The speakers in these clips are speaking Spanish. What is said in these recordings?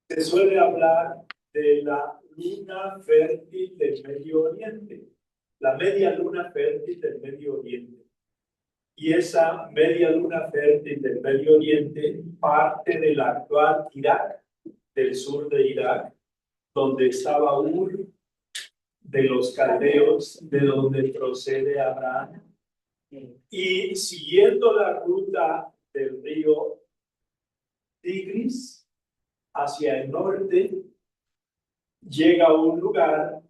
Se suele hablar de la luna fértil del Medio Oriente, la media luna fértil del Medio Oriente. Y esa media luna fértil del Medio Oriente parte del actual Irak, del sur de Irak, donde estaba Ur de los caldeos, de donde procede Abraham. Y siguiendo la ruta del río Tigris hacia el norte, llega a un lugar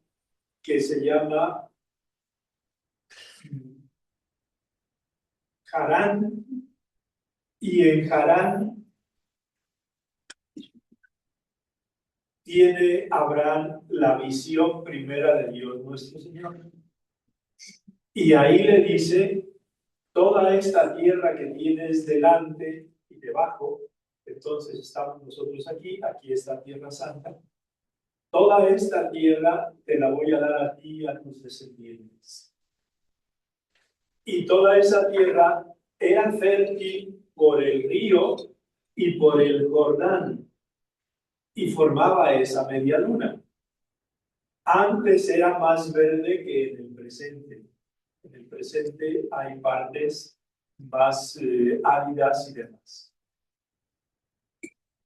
que se llama Harán, y en Harán tiene Abraham la visión primera de Dios nuestro Señor. Y ahí le dice, toda esta tierra que tienes delante y debajo, entonces estamos nosotros aquí, aquí está Tierra Santa, toda esta tierra te la voy a dar a ti y a tus descendientes. Y toda esa tierra era fértil por el río y por el Jordán, y formaba esa media luna. Antes era más verde que en el presente. En el presente hay partes más áridas y demás.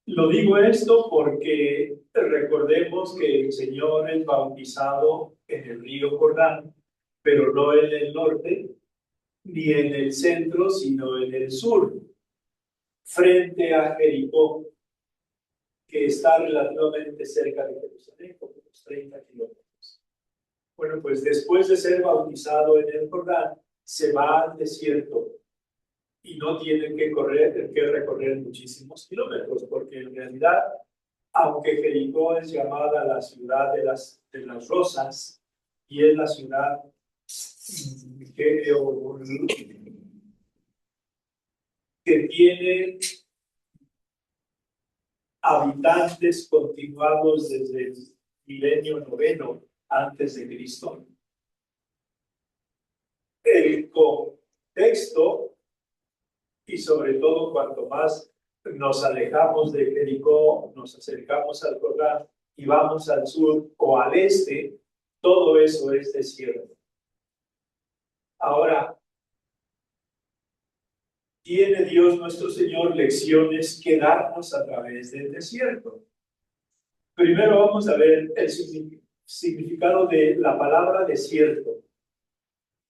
Lo digo esto porque recordemos que el Señor es bautizado en el río Jordán, pero no en el norte, ni en el centro, sino en el sur, frente a Jericó, que está relativamente cerca de Jerusalén, como unos 30 kilómetros. Bueno, pues después de ser bautizado en el Jordán, se va al desierto y no tiene que recorrer muchísimos kilómetros, porque en realidad, aunque Jericó es llamada la ciudad de las rosas, y es la ciudad que tiene habitantes continuados desde el milenio noveno antes de Cristo. El contexto, y sobre todo cuanto más nos alejamos de Jericó, nos acercamos al Jordán y vamos al sur o al este, todo eso es desierto. Ahora, tiene Dios nuestro Señor lecciones que darnos a través del desierto. Primero vamos a ver el significado de la palabra desierto.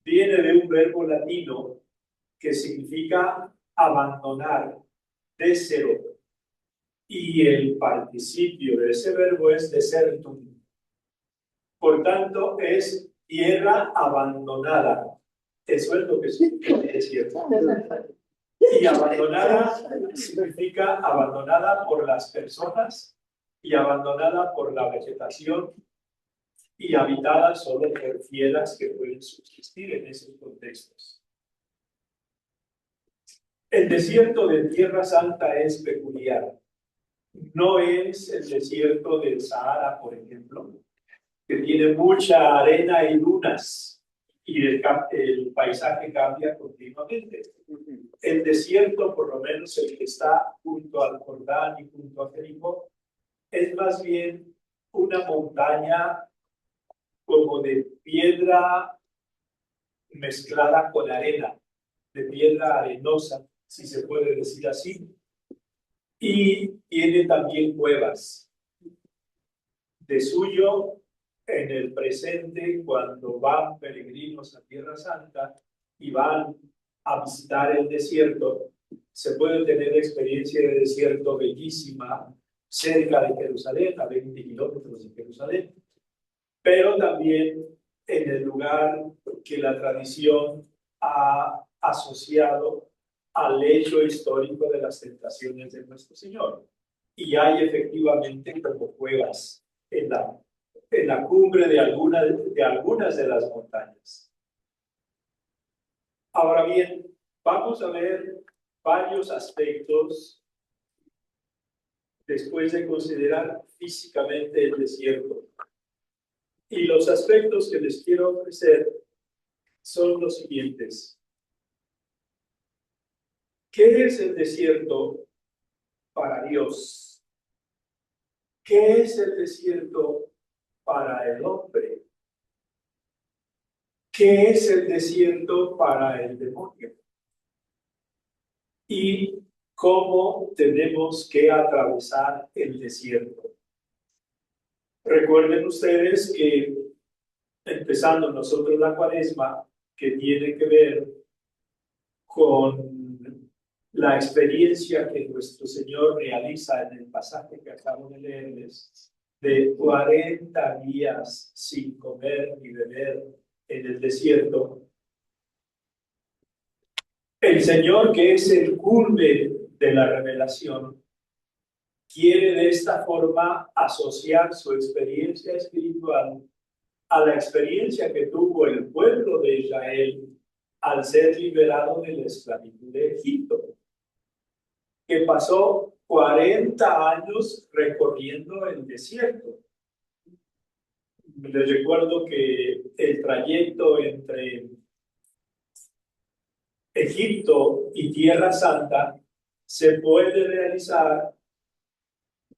Viene de un verbo latino que significa abandonar, desero. Y el participio de ese verbo es desertum. Por tanto, es tierra abandonada. Eso es lo que significa desierto. Y abandonada significa abandonada por las personas y abandonada por la vegetación y habitada solo por fieras que pueden subsistir en esos contextos. El desierto de Tierra Santa es peculiar. No es el desierto del Sahara, por ejemplo, que tiene mucha arena y dunas y el paisaje cambia continuamente. El desierto, por lo menos el que está junto al Jordán y junto a Jericó, es más bien una montaña como de piedra mezclada con arena, de piedra arenosa, si se puede decir así, y tiene también cuevas. De suyo, en el presente, cuando van peregrinos a Tierra Santa y van a visitar el desierto, se puede tener experiencia de desierto bellísima cerca de Jerusalén, a 20 kilómetros de Jerusalén, pero también en el lugar que la tradición ha asociado al hecho histórico de las tentaciones de nuestro Señor. Y hay efectivamente como cuevas en la cumbre de algunas de las montañas. Ahora bien, vamos a ver varios aspectos después de considerar físicamente el desierto. Y los aspectos que les quiero ofrecer son los siguientes. ¿Qué es el desierto para Dios. ¿Qué es el desierto para el hombre? ¿Qué es el desierto para el demonio? ¿Y cómo tenemos que atravesar el desierto? Recuerden ustedes que empezando nosotros la Cuaresma, que tiene que ver con la experiencia que nuestro Señor realiza en el pasaje que acabo de leerles, de 40 días sin comer ni beber en el desierto. El Señor, que es el culmen de la revelación, quiere de esta forma asociar su experiencia espiritual a la experiencia que tuvo el pueblo de Israel al ser liberado de la esclavitud de Egipto, que pasó 40 años recorriendo el desierto. Les recuerdo que el trayecto entre Egipto y Tierra Santa se puede realizar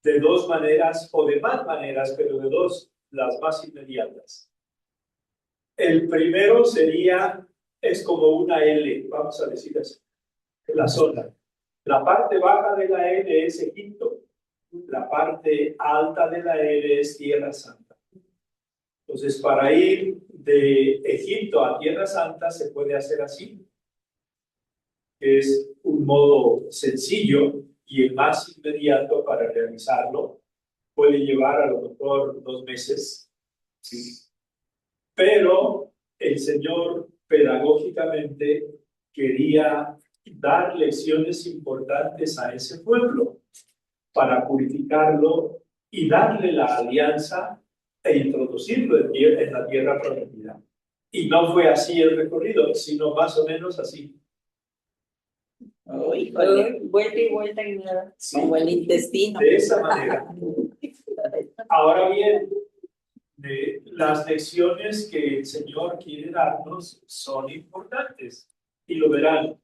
de dos maneras o de más maneras, pero de dos las más inmediatas. El primero sería, es como una L, vamos a decir así, la zona. La parte baja de la L es Egipto, la parte alta de la L es Tierra Santa. Entonces, para ir de Egipto a Tierra Santa se puede hacer así. Es un modo sencillo y el más inmediato para realizarlo. Puede llevar a lo mejor 2 meses, ¿sí? Pero el Señor pedagógicamente quería dar lecciones importantes a ese pueblo para purificarlo y darle la alianza e introducirlo en la tierra prometida. Y no fue así el recorrido, sino más o menos así. Vuelta y vuelta y nada. Sí, como el intestino. de esa manera. Ahora bien, las lecciones que el Señor quiere darnos son importantes y lo verán.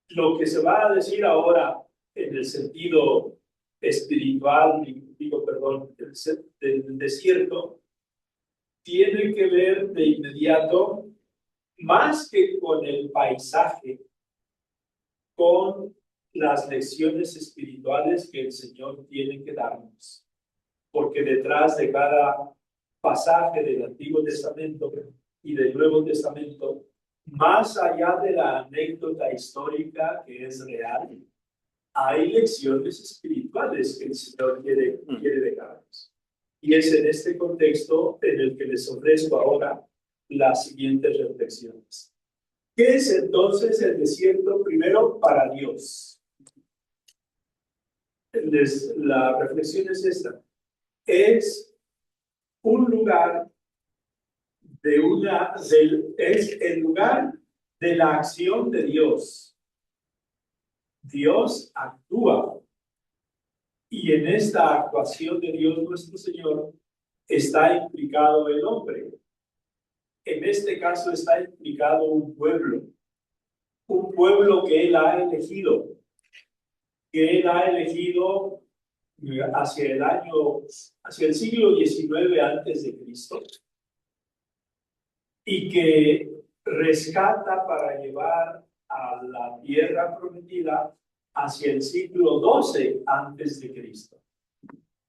Lo que se va a decir ahora en el sentido espiritual, del desierto, tiene que ver de inmediato, más que con el paisaje, con las lecciones espirituales que el Señor tiene que darnos. Porque detrás de cada pasaje del Antiguo Testamento y del Nuevo Testamento, más allá de la anécdota histórica que es real, hay lecciones espirituales que el Señor quiere dejarnos. Y es en este contexto en el que les ofrezco ahora las siguientes reflexiones. ¿Qué es entonces el desierto? Primero, para Dios. La reflexión es esta. Es un lugar es el lugar de la acción de Dios. Dios actúa. Y en esta actuación de Dios nuestro Señor está implicado el hombre. En este caso está implicado un pueblo que Él ha elegido, hacia el siglo XIX antes de Cristo, y que rescata para llevar a la tierra prometida hacia el siglo XII antes de Cristo.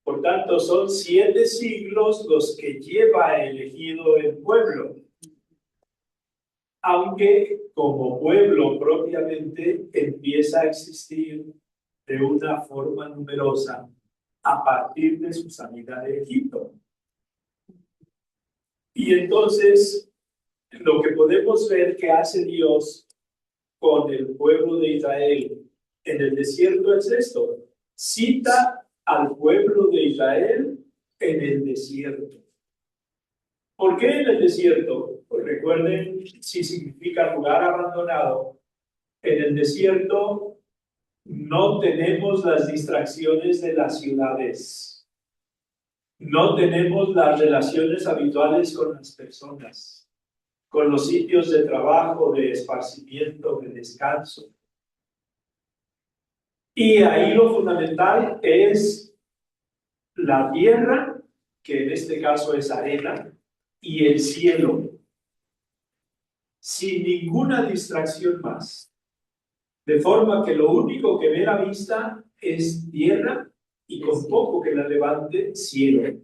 Por tanto, son 7 siglos los que lleva elegido el pueblo. Aunque como pueblo propiamente empieza a existir de una forma numerosa a partir de su salida de Egipto. Y entonces, lo que podemos ver que hace Dios con el pueblo de Israel en el desierto es esto. Cita al pueblo de Israel en el desierto. ¿Por qué en el desierto? Pues recuerden, si significa lugar abandonado, en el desierto no tenemos las distracciones de las ciudades. No tenemos las relaciones habituales con las personas, con los sitios de trabajo, de esparcimiento, de descanso. Y ahí lo fundamental es la tierra, que en este caso es arena, y el cielo, sin ninguna distracción más. De forma que lo único que ve la vista es tierra y con poco que la levante, cielo.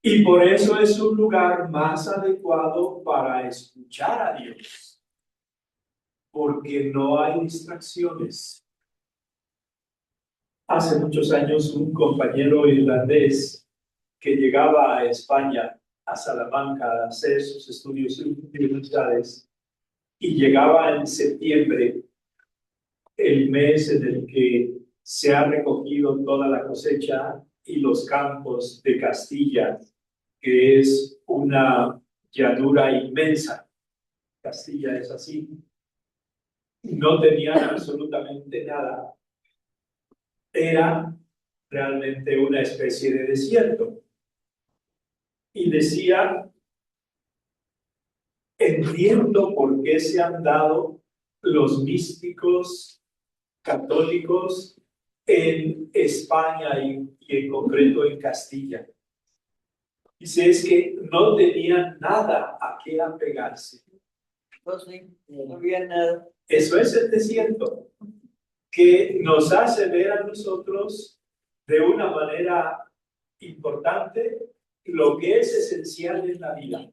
Y por eso es un lugar más adecuado para escuchar a Dios, porque no hay distracciones. Hace muchos años un compañero irlandés que llegaba a España, a Salamanca, a hacer sus estudios universitarios, y llegaba en septiembre, el mes en el que se ha recogido toda la cosecha y los campos de Castilla, que es una llanura inmensa. Castilla es así. No tenían absolutamente nada. Era realmente una especie de desierto. Y decía, entiendo por qué se han dado los místicos católicos en España y en concreto en Castilla. Dice, es que no tenían nada a qué apegarse. Pues sí, no había nada. Eso es el desierto, que nos hace ver a nosotros de una manera importante lo que es esencial en la vida.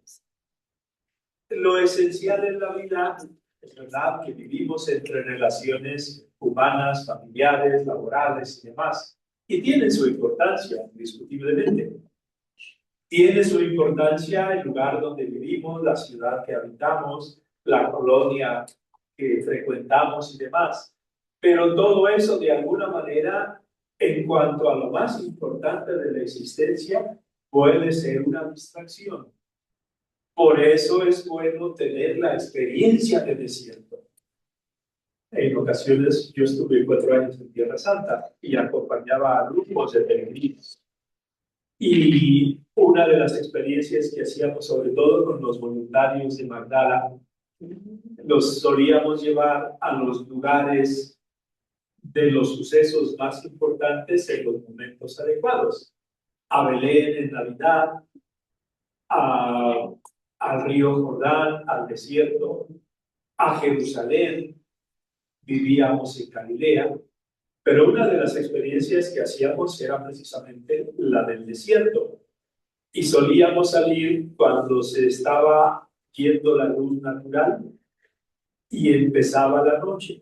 Lo esencial en la vida es verdad que vivimos entre relaciones humanas, familiares, laborales y demás, y tienen su importancia, indiscutiblemente. Tiene su importancia el lugar donde vivimos, la ciudad que habitamos, la colonia que frecuentamos y demás. Pero todo eso, de alguna manera, en cuanto a lo más importante de la existencia, puede ser una distracción. Por eso es bueno tener la experiencia de desierto. En ocasiones yo estuve 4 años en Tierra Santa y acompañaba a grupos de peregrinos. Y una de las experiencias que hacíamos, sobre todo con los voluntarios de Magdala, los solíamos llevar a los lugares de los sucesos más importantes en los momentos adecuados. A Belén en Navidad, al río Jordán, al desierto, a Jerusalén, vivíamos en Galilea, pero una de las experiencias que hacíamos era precisamente la del desierto. Y solíamos salir cuando se estaba yendo la luz natural y empezaba la noche.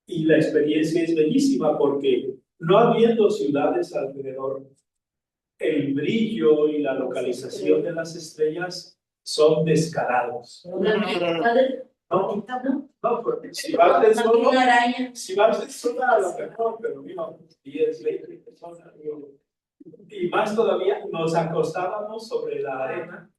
Y la experiencia es bellísima porque no habiendo ciudades alrededor, el brillo y la localización de las estrellas son descarados. No, porque si vas de solo, a lo mejor, pero mira, 10, 20 personas, y más todavía, nos acostábamos sobre la arena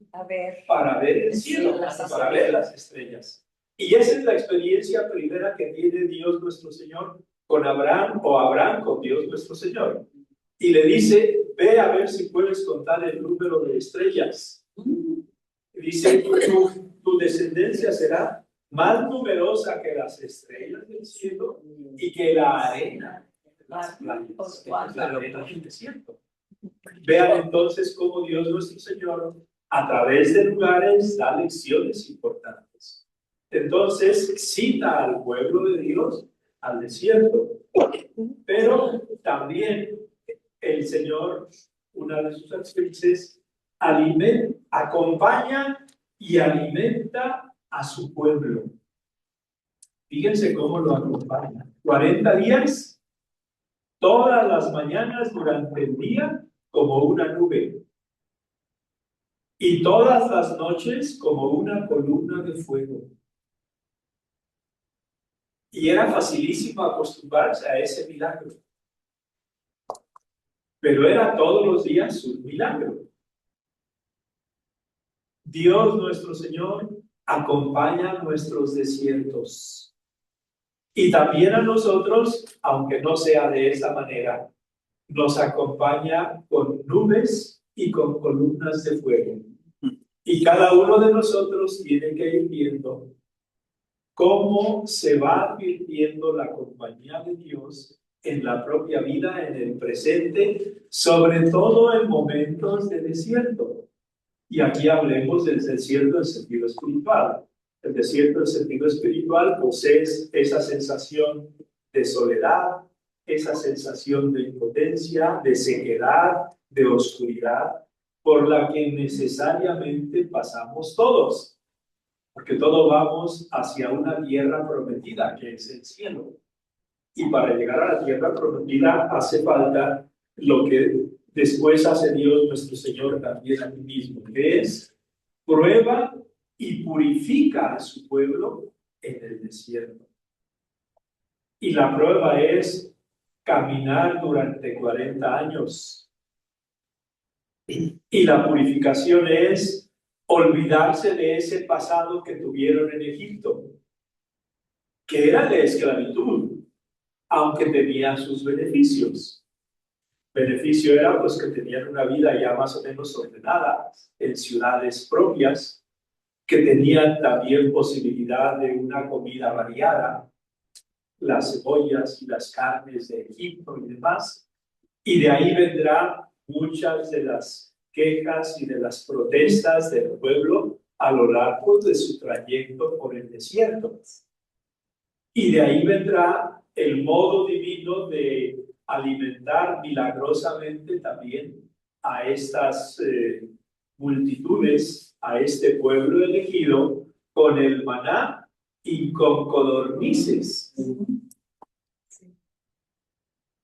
para ver el cielo, para ver las estrellas. Y esa es la experiencia primera que tiene Dios nuestro Señor con Abraham, o Abraham con Dios nuestro Señor. Y le dice, ve a ver si puedes contar el número de estrellas. Y dice, tu descendencia será más numerosa que las estrellas del cielo y que la arena de las playas, la arena del desierto. Vean entonces cómo Dios nuestro Señor, a través de lugares, da lecciones importantes. Entonces, cita al pueblo de Dios al desierto, pero también el Señor, una de sus actrices, acompaña y alimenta a su pueblo. Fíjense cómo lo acompaña. 40 días, todas las mañanas durante el día, como una nube. Y todas las noches, como una columna de fuego. Y era facilísimo acostumbrarse a ese milagro. Pero era todos los días un milagro. Dios nuestro Señor acompaña nuestros desiertos. Y también a nosotros, aunque no sea de esa manera, nos acompaña con nubes y con columnas de fuego. Y cada uno de nosotros tiene que ir viendo cómo se va advirtiendo la compañía de Dios en la propia vida, en el presente, sobre todo en momentos de desierto. Y aquí hablemos del desierto en sentido espiritual. El desierto en sentido espiritual, pues es esa sensación de soledad, esa sensación de impotencia, de sequedad, de oscuridad, por la que necesariamente pasamos todos, porque todos vamos hacia una tierra prometida, que es el cielo. Y para llegar a la tierra prometida hace falta lo que después hace Dios nuestro Señor también a sí mismo, que es prueba y purifica a su pueblo en el desierto. Y la prueba es caminar durante 40 años. Y la purificación es olvidarse de ese pasado que tuvieron en Egipto, que era de esclavitud, aunque tenía sus beneficios. Beneficio era pues que tenían una vida ya más o menos ordenada en ciudades propias, que tenían también posibilidad de una comida variada, las cebollas y las carnes de Egipto y demás, y de ahí vendrán muchas de las quejas y de las protestas del pueblo a lo largo de su trayecto por el desierto. Y de ahí vendrá el modo divino de alimentar milagrosamente también a estas multitudes, a este pueblo elegido, con el maná y con codornices.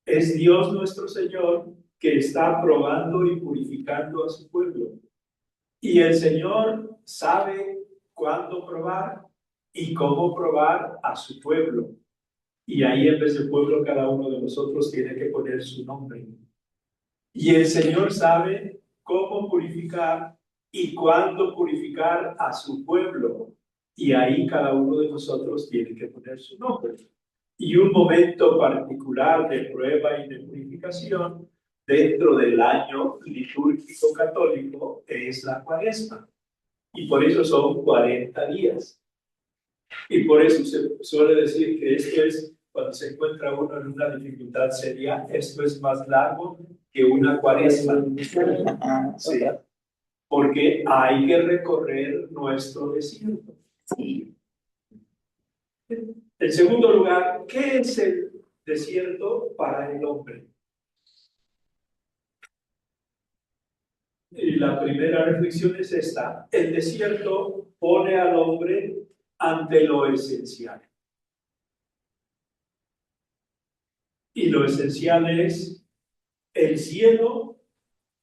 Es Dios nuestro Señor que está probando y purificando a su pueblo. Y el Señor sabe cuándo probar y cómo probar a su pueblo. Y ahí en vez de pueblo cada uno de nosotros tiene que poner su nombre. Y el Señor sabe cómo purificar y cuándo purificar a su pueblo. Y ahí cada uno de nosotros tiene que poner su nombre. Y un momento particular de prueba y de purificación dentro del año litúrgico católico es la Cuaresma. Y por eso son 40 días. Y por eso se suele decir que esto es, cuando se encuentra uno en una dificultad seria, esto es más largo que una Cuaresma. Sí, porque hay que recorrer nuestro desierto. Sí. En segundo lugar, ¿qué es el desierto para el hombre? Y la primera reflexión es esta: el desierto pone al hombre ante lo esencial. Y lo esencial es el cielo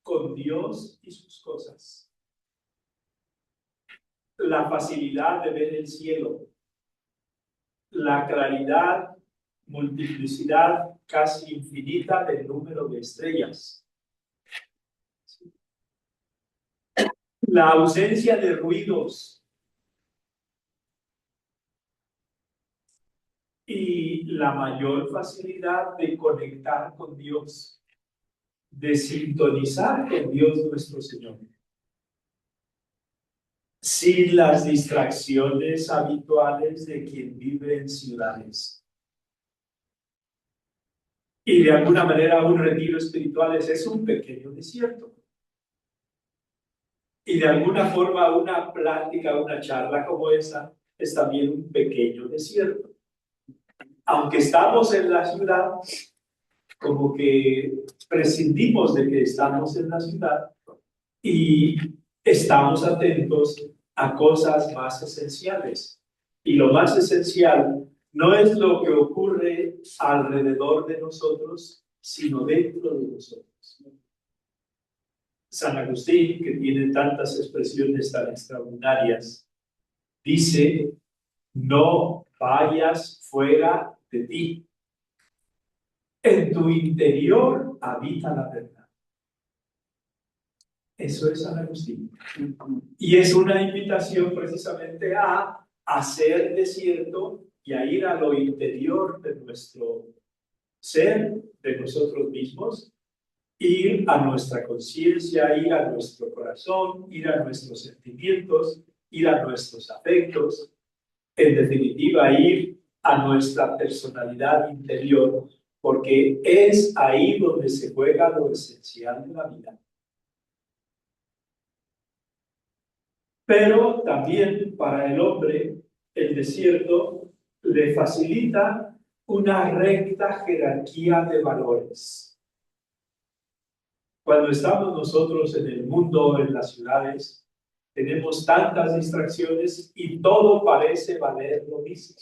con Dios y sus cosas. La facilidad de ver el cielo, la claridad, multiplicidad casi infinita del número de estrellas, la ausencia de ruidos y la mayor facilidad de conectar con Dios, de sintonizar con Dios nuestro Señor, sin las distracciones habituales de quien vive en ciudades. Y de alguna manera un retiro espiritual es un pequeño desierto. Y de alguna forma una plática, una charla como esa es también un pequeño desierto. Aunque estamos en la ciudad, como que prescindimos de que estamos en la ciudad y estamos atentos a cosas más esenciales. Y lo más esencial no es lo que ocurre alrededor de nosotros, sino dentro de nosotros. San Agustín, que tiene tantas expresiones tan extraordinarias, dice: no vayas fuera de ti. En tu interior habita la verdad. Eso es San Agustín. Y es una invitación precisamente a hacer desierto y a ir a lo interior de nuestro ser, de nosotros mismos, ir a nuestra conciencia, ir a nuestro corazón, ir a nuestros sentimientos, ir a nuestros afectos, En definitiva, ir a nuestra personalidad interior, porque es ahí donde se juega lo esencial de la vida. Pero también para el hombre, el desierto le facilita una recta jerarquía de valores. Cuando estamos nosotros en el mundo, en las ciudades, tenemos tantas distracciones y todo parece valer lo mismo.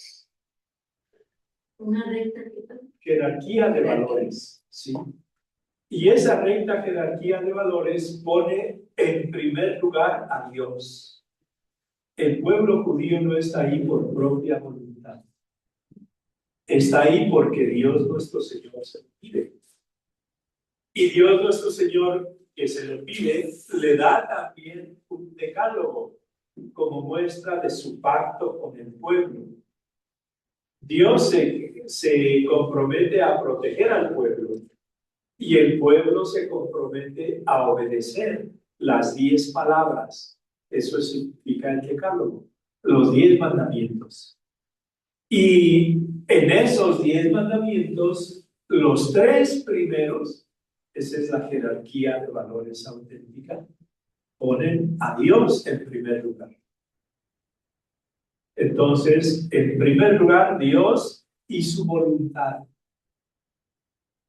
Una recta jerarquía de valores, ¿sí? Y esa recta jerarquía de valores pone en primer lugar a Dios. El pueblo judío no está ahí por propia voluntad. Está ahí porque Dios nuestro Señor se lo pide. Y Dios nuestro Señor, que se lo pide, le da también un decálogo como muestra de su pacto con el pueblo. Dios se compromete a proteger al pueblo y el pueblo se compromete a obedecer las 10 palabras. Eso significa el decálogo, los 10 mandamientos. Y en esos 10 mandamientos, los 3 primeros, esa es la jerarquía de valores auténtica, ponen a Dios en primer lugar. Entonces, en primer lugar, Dios y su voluntad.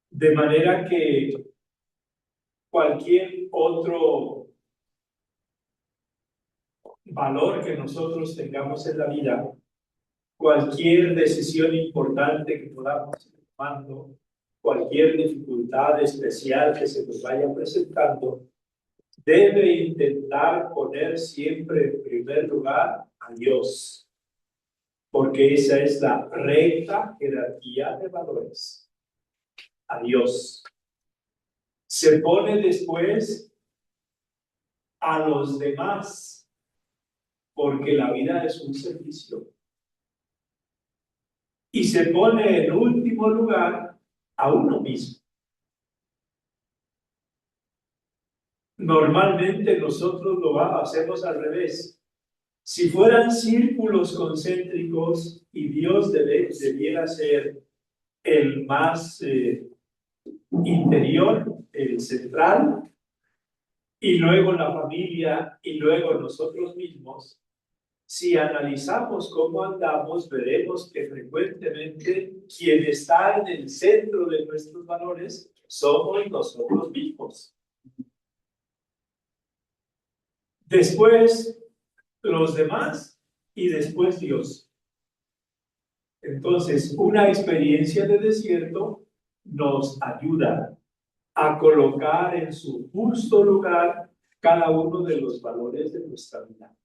De manera que cualquier otro valor que nosotros tengamos en la vida, cualquier decisión importante que podamos estar tomando, cualquier dificultad especial que se nos vaya presentando, debe intentar poner siempre en primer lugar a Dios, porque esa es la recta jerarquía de valores. A Dios. Se pone después a los demás, porque la vida es un servicio. Y se pone en último lugar a uno mismo. Normalmente nosotros lo hacemos al revés. Si fueran círculos concéntricos y Dios debiera ser el más interior, el central, y luego la familia, y luego nosotros mismos, si analizamos cómo andamos, veremos que frecuentemente quien está en el centro de nuestros valores somos nosotros mismos. Después los demás y después Dios. Entonces, una experiencia de desierto nos ayuda a colocar en su justo lugar cada uno de los valores de nuestra vida.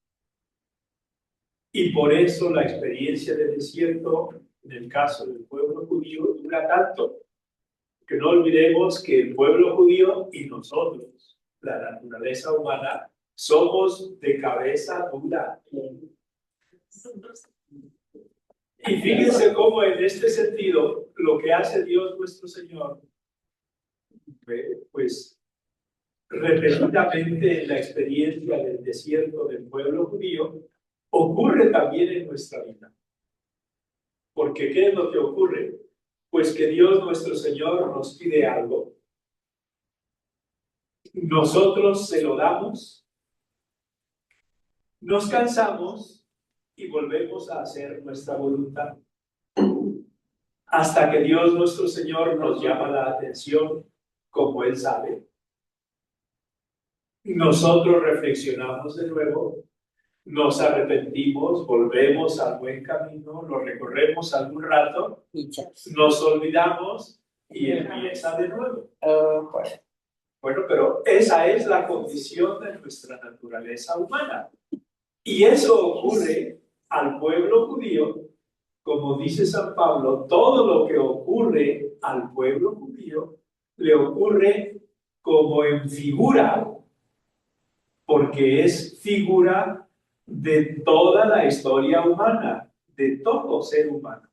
Y por eso la experiencia de desierto, en el caso del pueblo judío, dura tanto. Que no olvidemos que el pueblo judío y nosotros, la naturaleza humana, somos de cabeza dura. Y fíjense cómo en este sentido, lo que hace Dios nuestro Señor, pues repetidamente en la experiencia del desierto del pueblo judío, ocurre también en nuestra vida. Porque ¿qué es lo que ocurre? Pues que Dios nuestro Señor nos pide algo. Nosotros se lo damos, nos cansamos y volvemos a hacer nuestra voluntad. Hasta que Dios nuestro Señor nos llama la atención, como Él sabe. Nosotros reflexionamos de nuevo, nos arrepentimos, volvemos al buen camino, lo recorremos algún rato, nos olvidamos y empieza de nuevo. Bueno, pero esa es la condición de nuestra naturaleza humana. Y eso ocurre al pueblo judío, como dice San Pablo, todo lo que ocurre al pueblo judío le ocurre como en figura, porque es figura de toda la historia humana, de todo ser humano.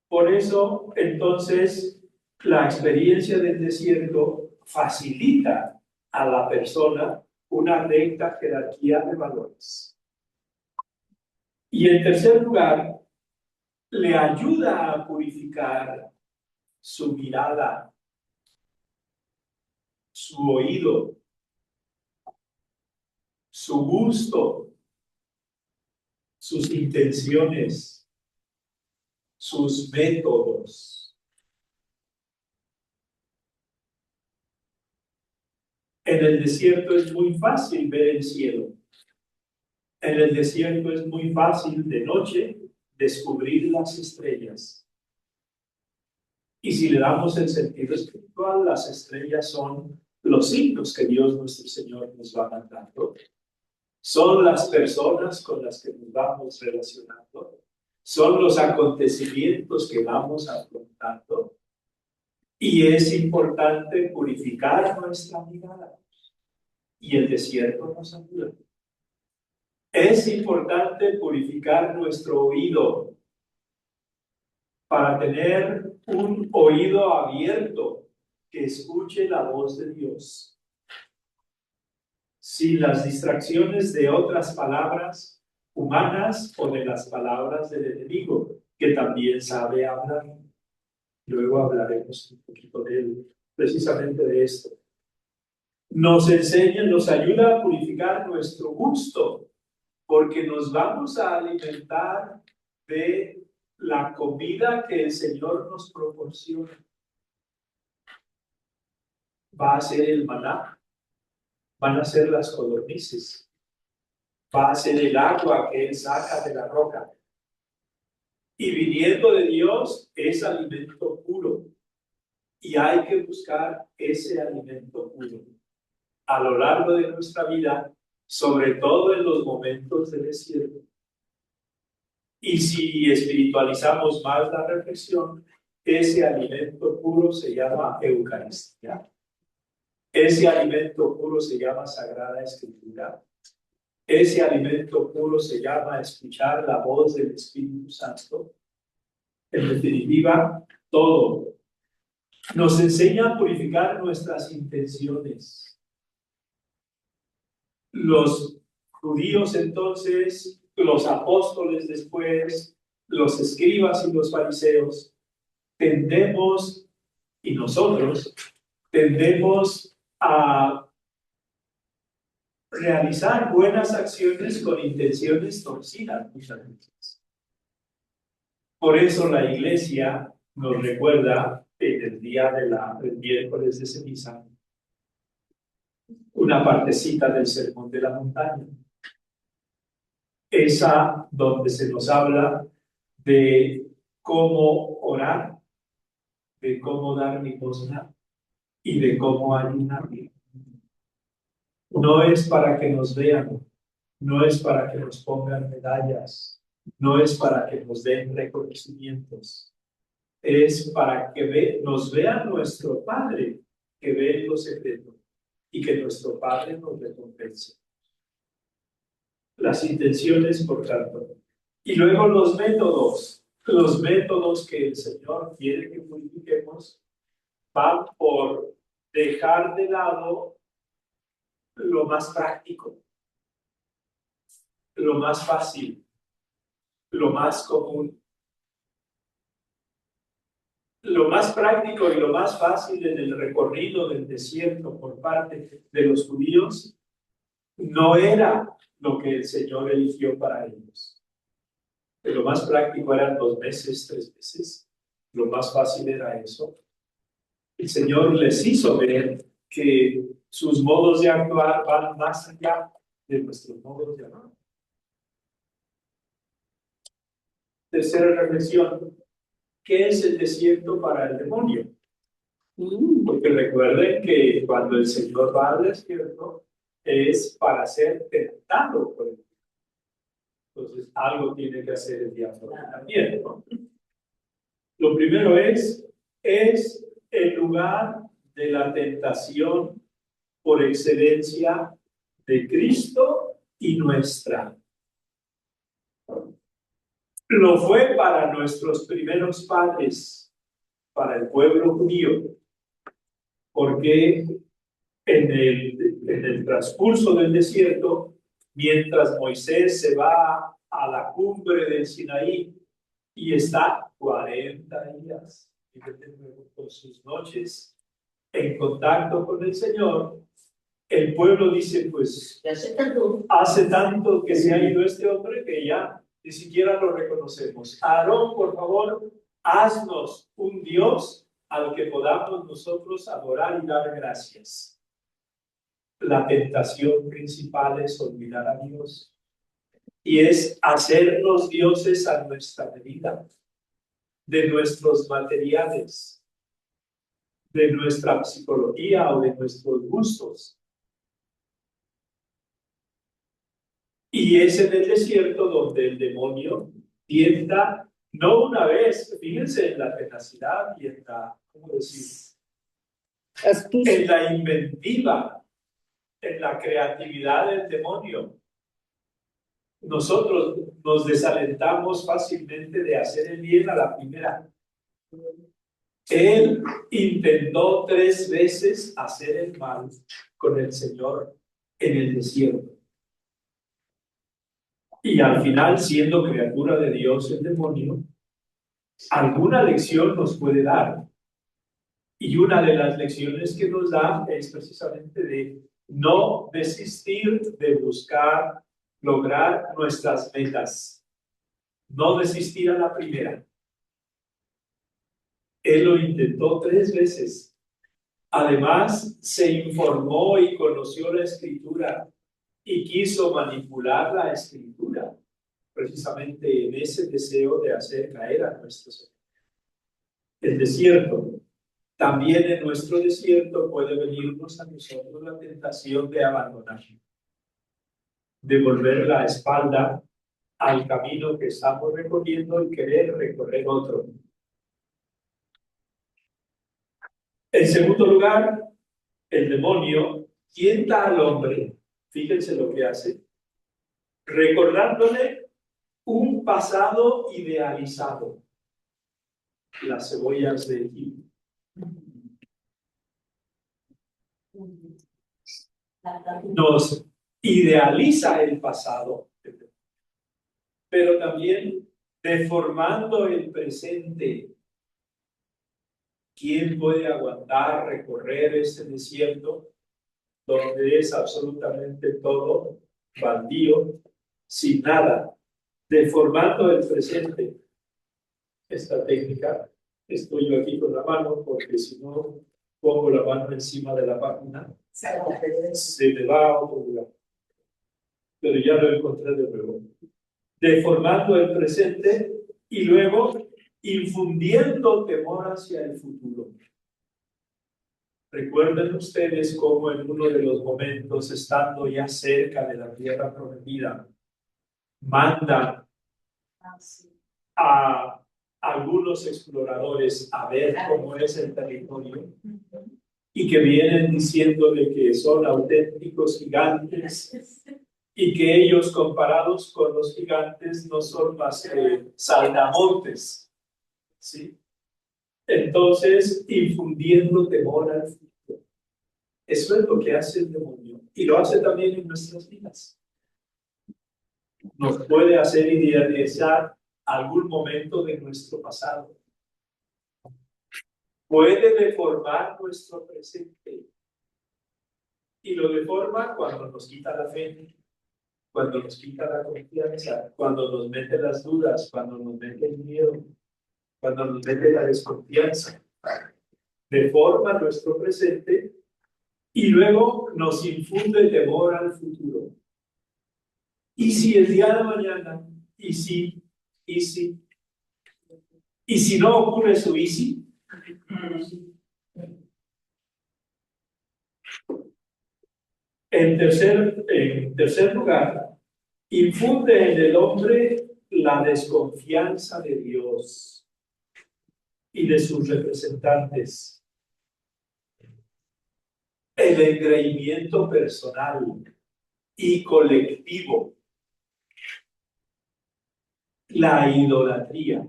Por eso, entonces, la experiencia del desierto facilita a la persona una recta jerarquía de valores. Y en tercer lugar, le ayuda a purificar su mirada, su oído, su gusto, sus intenciones, sus métodos. En el desierto es muy fácil ver el cielo. En el desierto es muy fácil de noche descubrir las estrellas. Y si le damos el sentido espiritual, las estrellas son los signos que Dios nuestro Señor nos va mandando. Son las personas con las que nos vamos relacionando. Son los acontecimientos que vamos afrontando. Y es importante purificar nuestra mirada. Y el desierto nos ayuda. Es importante purificar nuestro oído para tener un oído abierto que escuche la voz de Dios, sin las distracciones de otras palabras humanas o de las palabras del enemigo, que también sabe hablar. Luego hablaremos un poquito de él, precisamente de esto. Nos enseña, nos ayuda a purificar nuestro gusto, porque nos vamos a alimentar de la comida que el Señor nos proporciona. Va a ser el maná, van a ser las codornices, va a ser el agua que Él saca de la roca. Y viniendo de Dios es alimento puro. Y hay que buscar ese alimento puro a lo largo de nuestra vida, sobre todo en los momentos de desierto. Y si espiritualizamos más la reflexión, ese alimento puro se llama Eucaristía. Ese alimento puro se llama Sagrada Escritura. Ese alimento puro se llama escuchar la voz del Espíritu Santo. En definitiva, todo. Nos enseña a purificar nuestras intenciones. Los judíos entonces, los apóstoles después, los escribas y los fariseos, tendemos, y nosotros, tendemos a realizar buenas acciones con intenciones torcidas muchas veces. Por eso la Iglesia nos recuerda en el día del miércoles de ceniza una partecita del Sermón de la Montaña. Esa donde se nos habla de cómo orar, de cómo dar limosna y de cómo ayunar. No es para que nos vean, no es para que nos pongan medallas, no es para que nos den reconocimientos, es para que nos vea nuestro Padre, que ve en lo secreto, y que nuestro Padre nos recompense. Las intenciones, por tanto. Y luego los métodos que el Señor quiere que purifiquemos, van por dejar de lado lo más práctico, lo más fácil, lo más común. Lo más práctico y lo más fácil en el recorrido del desierto por parte de los judíos no era lo que el Señor eligió para ellos. Lo más práctico eran 2 meses, 3 meses. Lo más fácil era eso. El Señor les hizo ver que sus modos de actuar van más allá de nuestros modos de actuar. Tercera reflexión. ¿Qué es el desierto para el demonio? Porque recuerden que cuando el Señor va al desierto es para ser tentado por él. Entonces, algo tiene que hacer el diablo también, ¿no? Lo primero es el lugar de la tentación por excelencia de Cristo y nuestra. Lo fue para nuestros primeros padres, para el pueblo judío, porque en el transcurso del desierto, mientras Moisés se va a la cumbre del Sinaí y está 40 días, fíjate, luego, con sus noches en contacto con el Señor. El pueblo dice, pues, hace tanto que se ha ido este hombre que ya ni siquiera lo reconocemos. Aarón, por favor, haznos un Dios al que podamos nosotros adorar y dar gracias. La tentación principal es olvidar a Dios y es hacernos dioses a nuestra medida, de nuestros materiales, de nuestra psicología o de nuestros gustos. Y es en el desierto donde el demonio tienta, no una vez, fíjense en la tenacidad y en la, ¿cómo decir? En la inventiva, en la creatividad del demonio. Nosotros nos desalentamos fácilmente de hacer el bien a la primera. Él intentó 3 veces hacer el mal con el Señor en el desierto. Y al final, siendo criatura de Dios, el demonio, alguna lección nos puede dar. Y una de las lecciones que nos da es precisamente de no desistir de buscar lograr nuestras metas. No desistir a la primera. Él lo intentó 3 veces. Además, se informó y conoció la Escritura y quiso manipular la Escritura, precisamente en ese deseo de hacer caer a nuestros. El desierto. También en nuestro desierto puede venirnos a nosotros la tentación de abandonar, de volver la espalda al camino que estamos recorriendo y querer recorrer otro. En segundo lugar, el demonio tienta al hombre, fíjense lo que hace, recordándole un pasado idealizado, las cebollas de Egipto. Nos idealiza el pasado, pero también deformando el presente. ¿Quién puede aguantar recorrer este desierto donde es absolutamente todo baldío, sin nada, deformando el presente? Esta técnica, estoy yo aquí con la mano porque si no pongo la mano encima de la página, se me va a otro lugar. Pero ya lo encontré de nuevo. Deformando el presente y luego infundiendo temor hacia el futuro. Recuerden ustedes cómo en uno de los momentos, estando ya cerca de la tierra prometida, manda a algunos exploradores a ver cómo es el territorio y que vienen diciéndole que son auténticos gigantes y que ellos comparados con los gigantes no son más que saltamontes, ¿sí? Entonces, infundiendo temor al futuro. Eso es lo que hace el demonio y lo hace también en nuestras vidas. Nos puede hacer idealizar algún momento de nuestro pasado. Puede deformar nuestro presente. Y lo deforma cuando nos quita la fe, cuando nos quita la confianza, cuando nos mete las dudas, cuando nos mete el miedo, cuando nos mete la desconfianza. Deforma nuestro presente y luego nos infunde temor al futuro. ¿Y si el día de mañana? ¿Y si? ¿Y si? ¿Y si no ocurre su y si? En tercer lugar, infunde en el hombre la desconfianza de Dios y de sus representantes, el engreimiento personal y colectivo, la idolatría.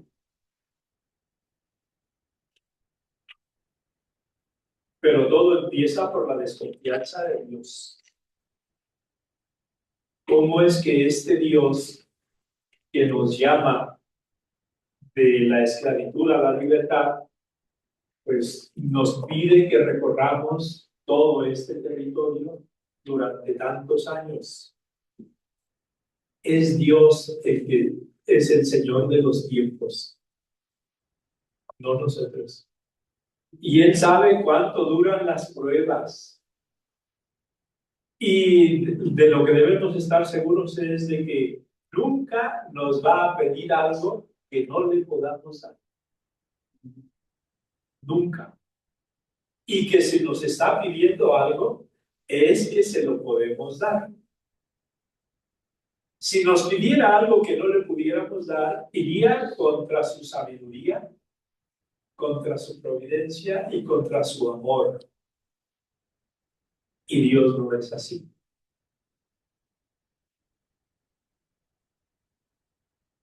Pero todo empieza por la desconfianza de Dios. ¿Cómo es que este Dios que nos llama de la esclavitud a la libertad, pues nos pide que recorramos todo este territorio durante tantos años. Es Dios el que es el Señor de los tiempos, no nosotros. Y Él sabe cuánto duran las pruebas. Y de lo que debemos estar seguros es de que nunca nos va a pedir algo que no le podamos dar. Nunca. Y que si nos está pidiendo algo, es que se lo podemos dar. Si nos pidiera algo que no le pudiéramos dar, iría contra su sabiduría, contra su providencia y contra su amor. Y Dios no es así.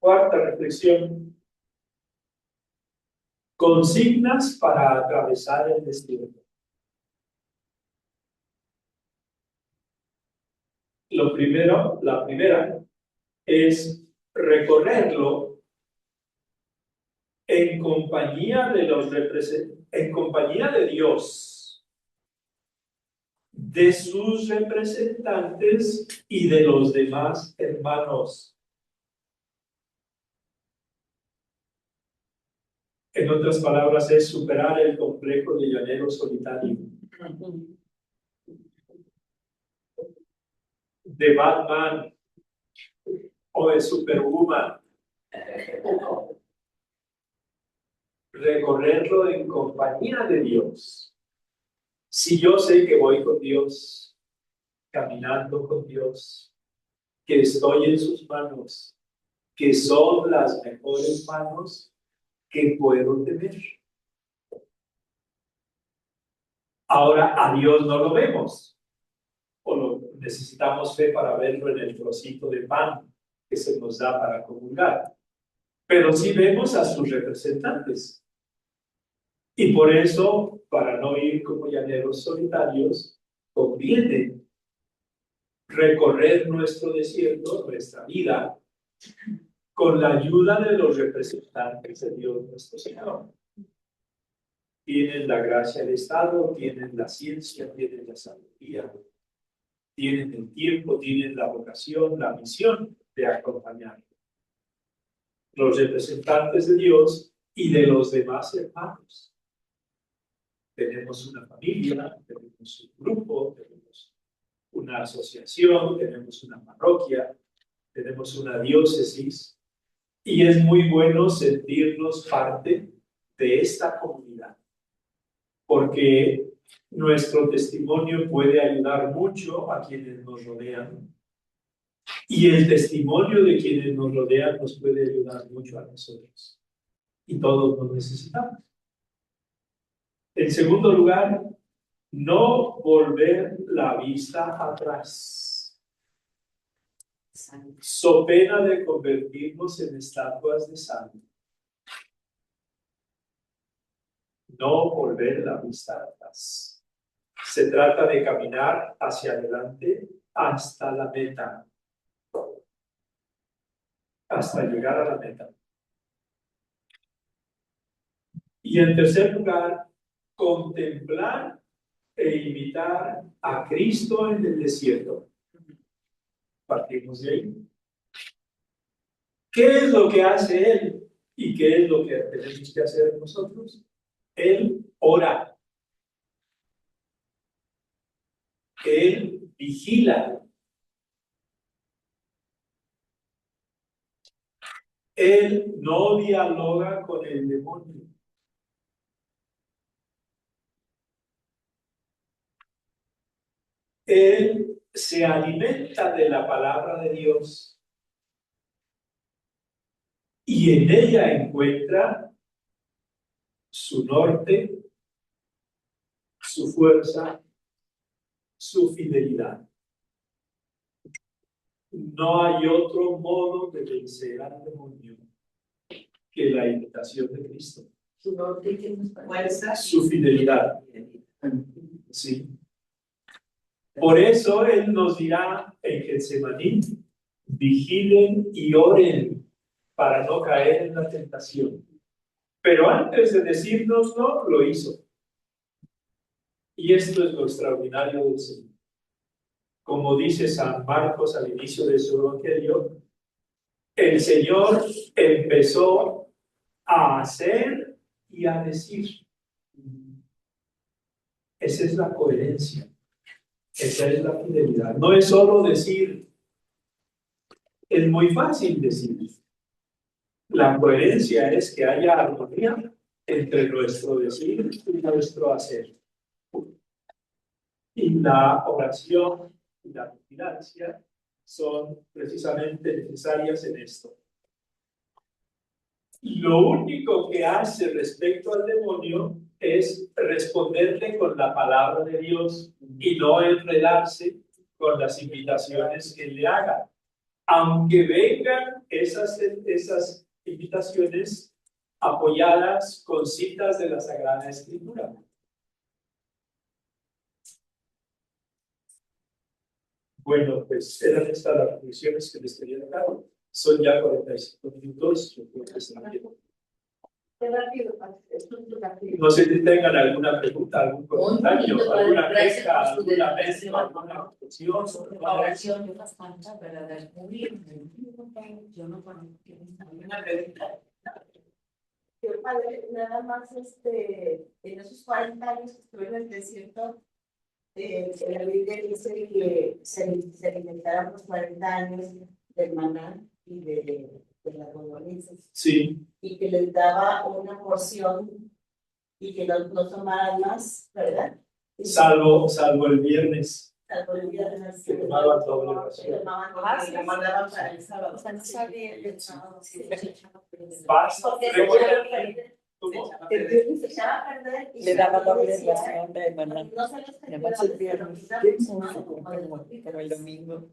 Cuarta reflexión. Consignas para atravesar el desierto. La primera es recorrerlo en compañía de Dios, de sus representantes y de los demás hermanos. En otras palabras, es superar el complejo de llanero solitario, de Batman o de Superwoman. Recorrerlo en compañía de Dios. Si yo sé que voy con Dios, caminando con Dios, que estoy en sus manos, que son las mejores manos que puedo tener. Ahora a Dios no lo vemos, o necesitamos fe para verlo en el trocito de pan que se nos da para comulgar. Pero sí vemos a sus representantes. Y por eso, para no ir como llaneros solitarios, conviene recorrer nuestro desierto, nuestra vida, con la ayuda de los representantes de Dios nuestro Señor. Tienen la gracia del Estado, tienen la ciencia, tienen la sabiduría, tienen el tiempo, tienen la vocación, la misión de acompañar. Los representantes de Dios y de los demás hermanos. Tenemos una familia, tenemos un grupo, tenemos una asociación, tenemos una parroquia, tenemos una diócesis, y es muy bueno sentirnos parte de esta comunidad, porque nuestro testimonio puede ayudar mucho a quienes nos rodean, y el testimonio de quienes nos rodean nos puede ayudar mucho a nosotros, y todos nos necesitamos. En segundo lugar, no volver la vista atrás, so pena de convertirnos en estatuas de sal. No volver la vista atrás. Se trata de caminar hacia adelante hasta la meta, hasta llegar a la meta. Y en tercer lugar, contemplar e imitar a Cristo en el desierto. Partimos de ahí. ¿Qué es lo que hace Él? ¿Y qué es lo que tenemos que hacer nosotros? Él ora. Él vigila. Él no dialoga con el demonio. Él se alimenta de la palabra de Dios y en ella encuentra su norte, su fuerza, su fidelidad. No hay otro modo de vencer al demonio que la imitación de Cristo. Su norte, fuerza, su fidelidad. Sí. Por eso Él nos dirá en Getsemaní, vigilen y oren para no caer en la tentación. Pero antes de decírnoslo, lo hizo. Y esto es lo extraordinario del Señor. Como dice San Marcos al inicio de su evangelio, el Señor empezó a hacer y a decir. Esa es la coherencia. Esa es la fidelidad. No es solo decir. Es muy fácil decir. La coherencia es que haya armonía entre nuestro decir y nuestro hacer. Y la oración y la vigilancia son precisamente necesarias en esto. Lo único que hace respecto al demonio es responderle con la palabra de Dios y no enredarse con las invitaciones que le haga. Aunque vengan esas invitaciones apoyadas con citas de la Sagrada Escritura. Bueno, pues eran estas las reflexiones que les quería dar. Son ya 45 minutos. Yo creo que está bien. No sé si tengan alguna pregunta, algún comentario, alguna queja, alguna mezcla, alguna objeción. Oración, yo las canto, ¿verdad? Yo no conozco una pregunta. Padre, nada más en esos 40 años que estuve en el desierto, la Biblia dice que se alimentaron los 40 años del maná y de las lombrices. Sí. Y que les daba una porción y que no tomaran más, ¿verdad? Salvo el viernes. Salvo el viernes. Que tomaban doble ración. Que mandaban para el sábado. O sea, no sabía el sábado. Basta. El viernes se echaba a perder y le daba doble ración de maná. no se les Además el viernes, como el domingo.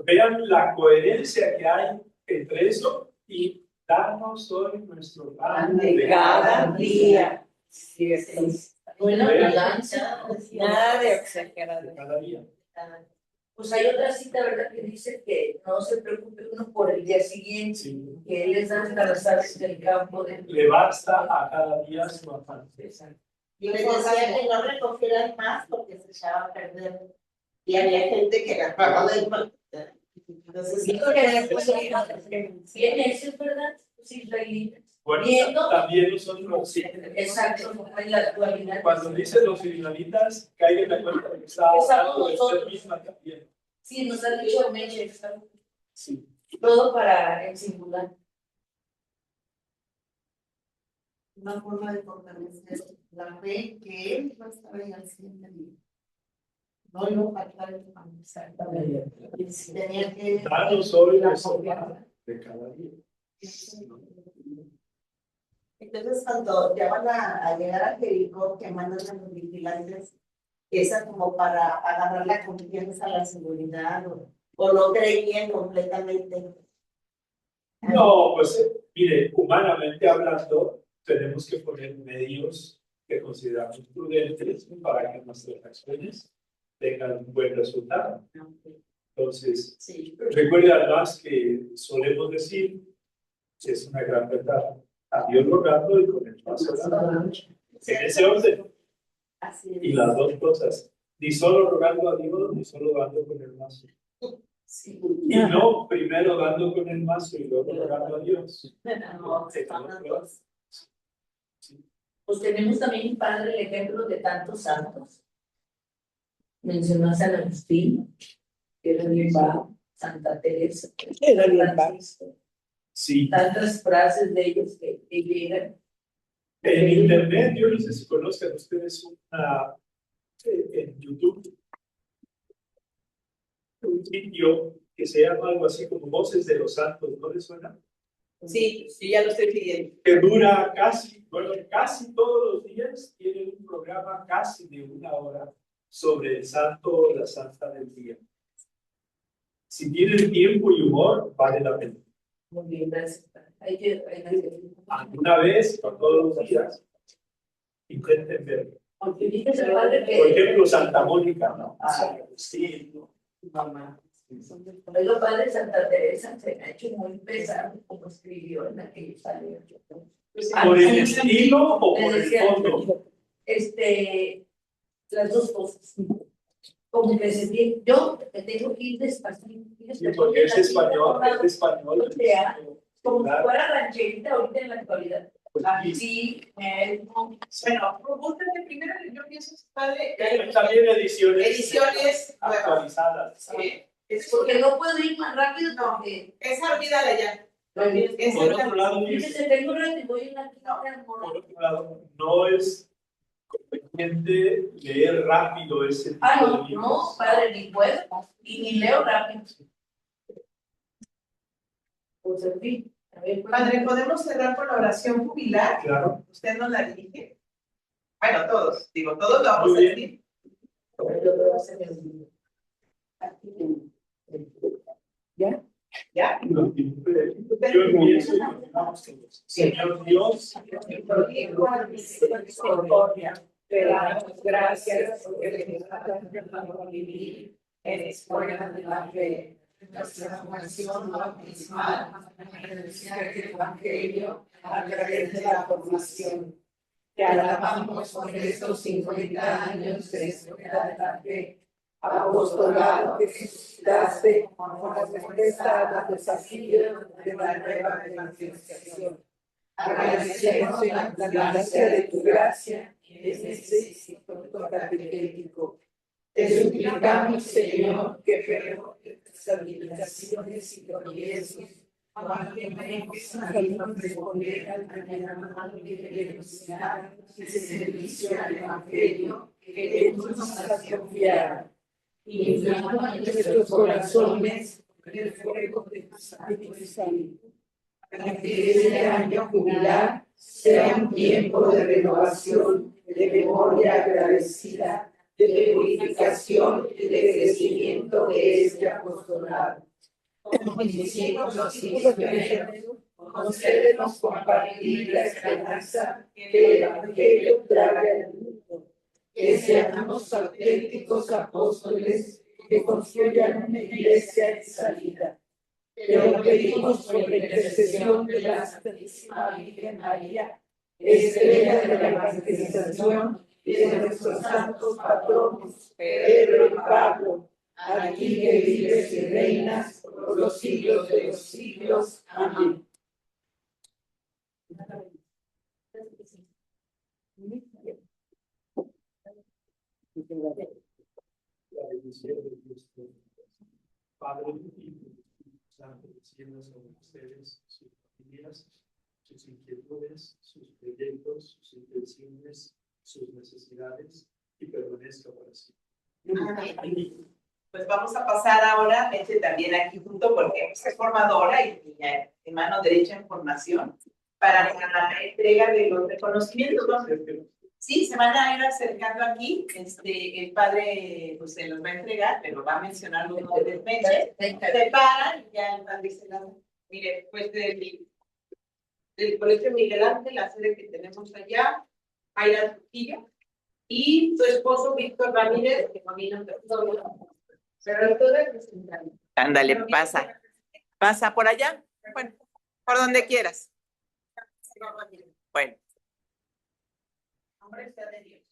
Vean la coherencia que hay entre eso y darnos hoy nuestro pan de Cada día. Cierto. Bueno, Nada de exagerado. cada día. pues hay otra cita, ¿verdad? Que dice que no se preocupe uno por el día siguiente, Sí. que él les da hasta las aves del campo. Le basta a cada día su afán. Yo les decía que no recogieran más porque se echaba a perder. Y había gente que agarraba del mar. Entonces, Sí, porque después viene eso, es verdad, los israelitas. Bueno, Viendo- también nosotros, sí. Exacto, como en la actualidad. Cuando dicen los israelitas, caigan de cuenta de que está hablando de usted misma también. Sí, nos ha dicho Meche, Sí. todo para el singular. una forma de fortalecer la fe que él va a estar ahí al siguiente día. No iba a faltar el pan. Exactamente. Tenía que Danos hoy la nuestro confianza. pan de cada día. Entonces, cuando ya van a llegar a Jericó, que mandan a los vigilantes, esa como para agarrar la confianza, la seguridad, o no creían completamente. No, pues mire, humanamente hablando, tenemos que poner medios que consideramos prudentes para que nuestras acciones tengan un buen resultado. Entonces, Sí. recuerda además que solemos decir que es una gran verdad. A Dios rogando y con el paso orando. En ese orden. Así es. Y las dos cosas. Ni solo rogando a Dios, ni solo dando con el mazo. Sí. Y no primero dando con el mazo y luego rogando a Dios. No, están las dos. Pues tenemos también, padre, el ejemplo de tantos santos. Mencionó a San Agustín, que era bien bajo, Santa Teresa, Era bien San bajo. Francisco. Sí. Tantas frases de ellos que llegan. En internet, yo no sé si conozcan ustedes en YouTube un sitio que se llama algo así como Voces de los Santos, ¿no les suena? Sí, sí, ya lo estoy pidiendo. Que dura casi todos los días, tienen un programa casi de 1 hora sobre el santo o la santa del día. Si tienen tiempo y humor, vale la pena. Muy bien, gracias. Hay que Alguna vez, o todos los días, intenten verlo. Aunque fíjese, padre, Por que ejemplo, Santa Mónica, ¿no? Ah, sí, mamá. Luego padre Santa Teresa se ha hecho muy pesado como escribió en aquellos años. ¿Por el estilo o por el decía, fondo? Las dos cosas. Como que sentí, yo que tengo que ir despacito. Sí, porque es español, O sea, como si Claro. fuera rancherita ahorita en la actualidad. Sí, bueno, búscate primero, yo pienso que padre. También ediciones Ediciones actualizadas. Sí. Es Porque no puedo ir más rápido porque. esa olvídala ya. Esa Por otro lado, Fíjese, tengo rato y voy en la quinta por otro lado, no es conveniente leer rápido ese tipo de no, libros. padre, ni puedo. Y ni leo rápido. Pues en fin. A ver, pues, Padre, ¿podemos cerrar con la oración jubilar? Claro. ¿Usted nos la dirige? Bueno, todos, digo, todos lo vamos a Muy bien. decir. yo voy a hacer el- ¿Ya? ¿Ya? Yo empiezo y vamos todos. Señor Dios, Misericordia, te damos gracias porque nos has dejado vivir en escuela de la fe. Nuestra formación bautismal, anunciar el Evangelio a través de la formación. Te alabamos por estos 50 años de escuela de la fe, apostolado que suscitaste con las respuestas a los desafíos de la nueva evangelización. Agradecemos la abundancia de tu gracia en este instituto catequético. Te suplicamos, Señor, que perdones nuestras limitaciones y tropiezos, para que podamos responder al llamado de generosidad y de servicio al Evangelio que tú nos has confiado. Inflama nuestros corazones con el fuego de tu Espíritu Santo, para que este año jubilar sea un tiempo de renovación, de memoria agradecida, de purificación y de crecimiento de este apostolado. Como discípulos cristianos, concédenos compartir la esperanza que el Evangelio trae al mundo, que seamos auténticos apóstoles que construyan una iglesia en salida. Te lo pedimos por la intercesión de la Santísima Virgen María, estrella de la evangelización y de nuestros santos patronos, Pedro y Pablo, a ti que vives y reinas por los siglos de los siglos. Amén. la bendición de Dios Padre y Hijo Santo, descienda sobre ustedes, sus familias, sus inquietudes, sus proyectos, sus intenciones, sus necesidades y permanezca para siempre. Pues vamos a pasar ahora, también aquí junto, porque es formadora y mi mano derecha en formación, para la entrega de los reconocimientos. Sí, se van a ir acercando aquí, el padre pues se los va a entregar, pero va a mencionar los nombres Meche, se paran y ya el padre se la... Mire, pues del Colegio Miguel Ángel, la sede que tenemos allá, Aira Trujillo, y su esposo Víctor Ramírez, que no vino pero todo es presentable. Ándale, pasa por allá, bueno, por donde quieras. Bueno. Hombre, está de Dios.